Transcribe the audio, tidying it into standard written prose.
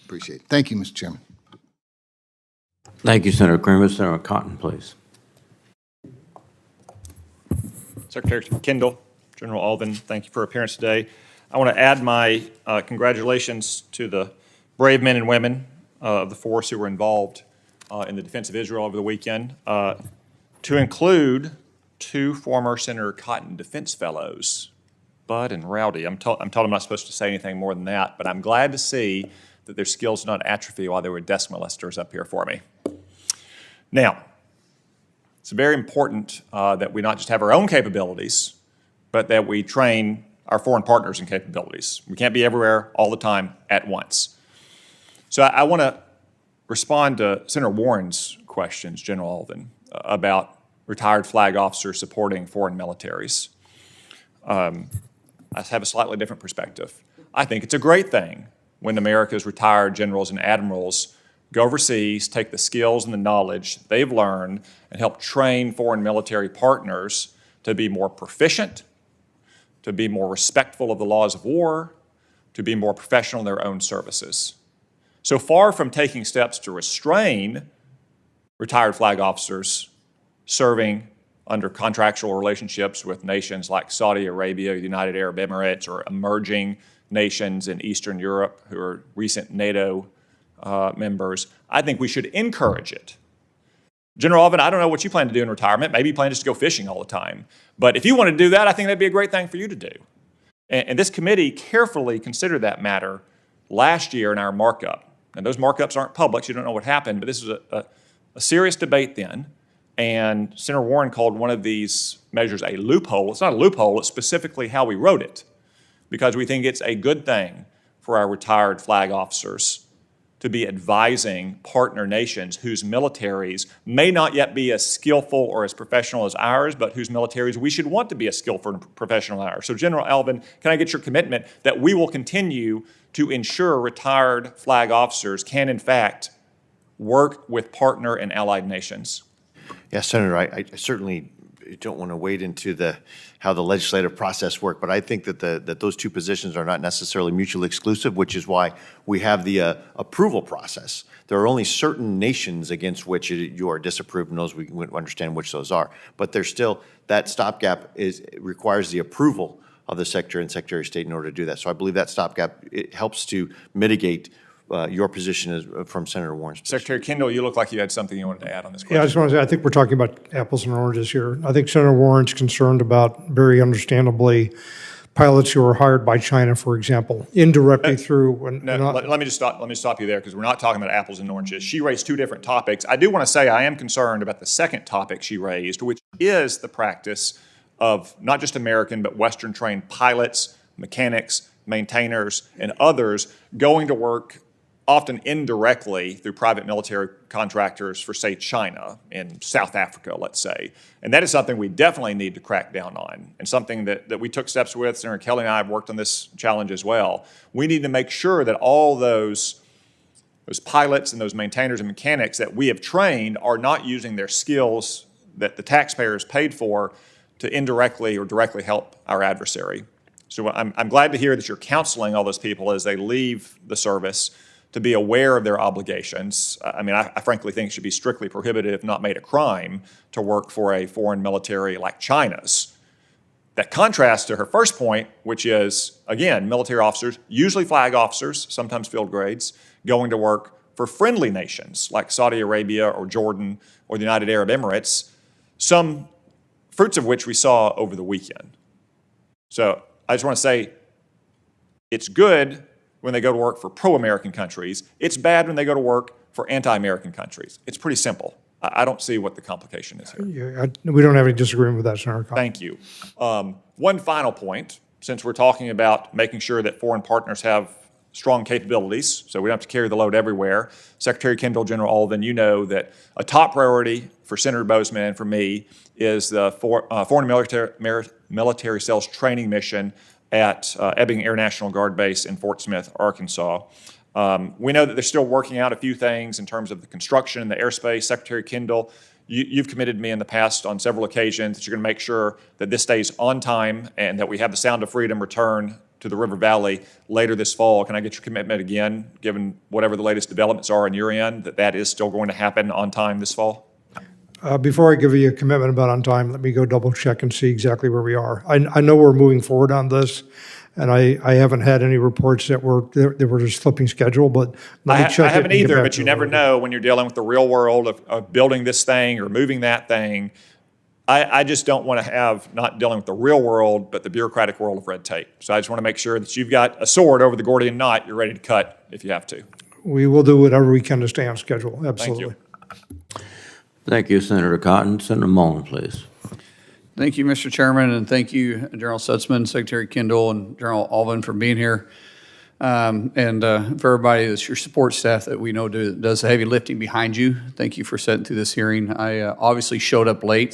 Appreciate it. Thank you, Mr. Chairman. Thank you, Senator Kramer. Senator Cotton, please. Secretary Kendall, General Alvin, thank you for appearance today. I want to add my congratulations to the brave men and women of the force who were involved in the defense of Israel over the weekend, to include two former Senator Cotton Defense Fellows, Bud and Rowdy. I'm told I'm not supposed to say anything more than that, but I'm glad to see that their skills did not atrophy while they were desk molesters up here for me. Now, it's very important that we not just have our own capabilities, but that we train our foreign partners in capabilities. We can't be everywhere all the time at once. So I want to respond to Senator Warren's questions, General Alvin, about retired flag officers supporting foreign militaries. I have a slightly different perspective. I think it's a great thing when America's retired generals and admirals go overseas, take the skills and the knowledge they've learned, and help train foreign military partners to be more proficient, to be more respectful of the laws of war, to be more professional in their own services. So far from taking steps to restrain retired flag officers serving under contractual relationships with nations like Saudi Arabia, the United Arab Emirates, or emerging nations in Eastern Europe who are recent NATO members, I think we should encourage it. General Alvin, I don't know what you plan to do in retirement. Maybe you plan just to go fishing all the time. But if you want to do that, I think that'd be a great thing for you to do. And this committee carefully considered that matter last year in our markup. And those markups aren't public, so you don't know what happened, but this was a serious debate then. And Senator Warren called one of these measures a loophole. It's not a loophole, it's specifically how we wrote it, because we think it's a good thing for our retired flag officers to be advising partner nations whose militaries may not yet be as skillful or as professional as ours, but whose militaries we should want to be as skillful and professional as ours. So General Alvin, can I get your commitment that we will continue to ensure retired flag officers can in fact work with partner and allied nations? Yes, Senator, I certainly don't want to wade into how the legislative process works, but I think that those two positions are not necessarily mutually exclusive, which is why we have the approval process. There are only certain nations against which you are disapproved, and those we understand which those are. But there's still that stopgap requires the approval of the Secretary and Secretary of State in order to do that. So I believe that stopgap helps to mitigate your position from Senator Warren's position. Secretary Kendall, you look like you had something you wanted to add on this question. Yeah, I just want to say, I think we're talking about apples and oranges here. I think Senator Warren's concerned about, very understandably, pilots who are hired by China, for example, indirectly through. Let me just stop you there, because we're not talking about apples and oranges. She raised two different topics. I do want to say I am concerned about the second topic she raised, which is the practice of not just American but Western trained pilots, mechanics, maintainers, and others going to work often indirectly through private military contractors for, say, China and South Africa, let's say. And that is something we definitely need to crack down on, and something that we took steps with. Senator Kelly and I have worked on this challenge as well. We need to make sure that all those pilots and those maintainers and mechanics that we have trained are not using their skills that the taxpayers paid for to indirectly or directly help our adversary. So I'm glad to hear that you're counseling all those people as they leave the service to be aware of their obligations. I mean, I frankly think it should be strictly prohibited, if not made a crime, to work for a foreign military like China's. That contrasts to her first point, which is, again, military officers, usually flag officers, sometimes field grades, going to work for friendly nations like Saudi Arabia or Jordan or the United Arab Emirates, some fruits of which we saw over the weekend. So I just want to say it's good when they go to work for pro-American countries. It's bad when they go to work for anti-American countries. It's pretty simple. I don't see what the complication is here. Yeah, we don't have any disagreement with that, Senator Cotton. Thank you. One final point, since we're talking about making sure that foreign partners have strong capabilities, so we don't have to carry the load everywhere. Secretary Kendall, General Alvin, you know that a top priority for Senator Bozeman and for me is the Foreign Military Sales Training Mission at Ebbing Air National Guard Base in Fort Smith, Arkansas. We know that they're still working out a few things in terms of the construction and the airspace. Secretary Kendall, you've committed to me in the past on several occasions that you're going to make sure that this stays on time and that we have the Sound of Freedom return to the River Valley later this fall. Can I get your commitment again, given whatever the latest developments are on your end, that that is still going to happen on time this fall? Before I give you a commitment about on time, let me go double check and see exactly where we are. I know we're moving forward on this, and I haven't had any reports that we're just slipping schedule, but let me check it. I haven't and get either, back but to you never know when you're dealing with the real world of building this thing or moving that thing. I just don't want to have not dealing with the real world, but the bureaucratic world of red tape. So I just want to make sure that you've got a sword over the Gordian knot. You're ready to cut if you have to. We will do whatever we can to stay on schedule, absolutely. Thank you, Senator Cotton. Senator Moen, please. Thank you, Mr. Chairman, and thank you, General Sutzman, Secretary Kendall, and General Alvin for being here. And for everybody that's your support staff that we know does the heavy lifting behind you. Thank you for sitting through this hearing. I obviously showed up late,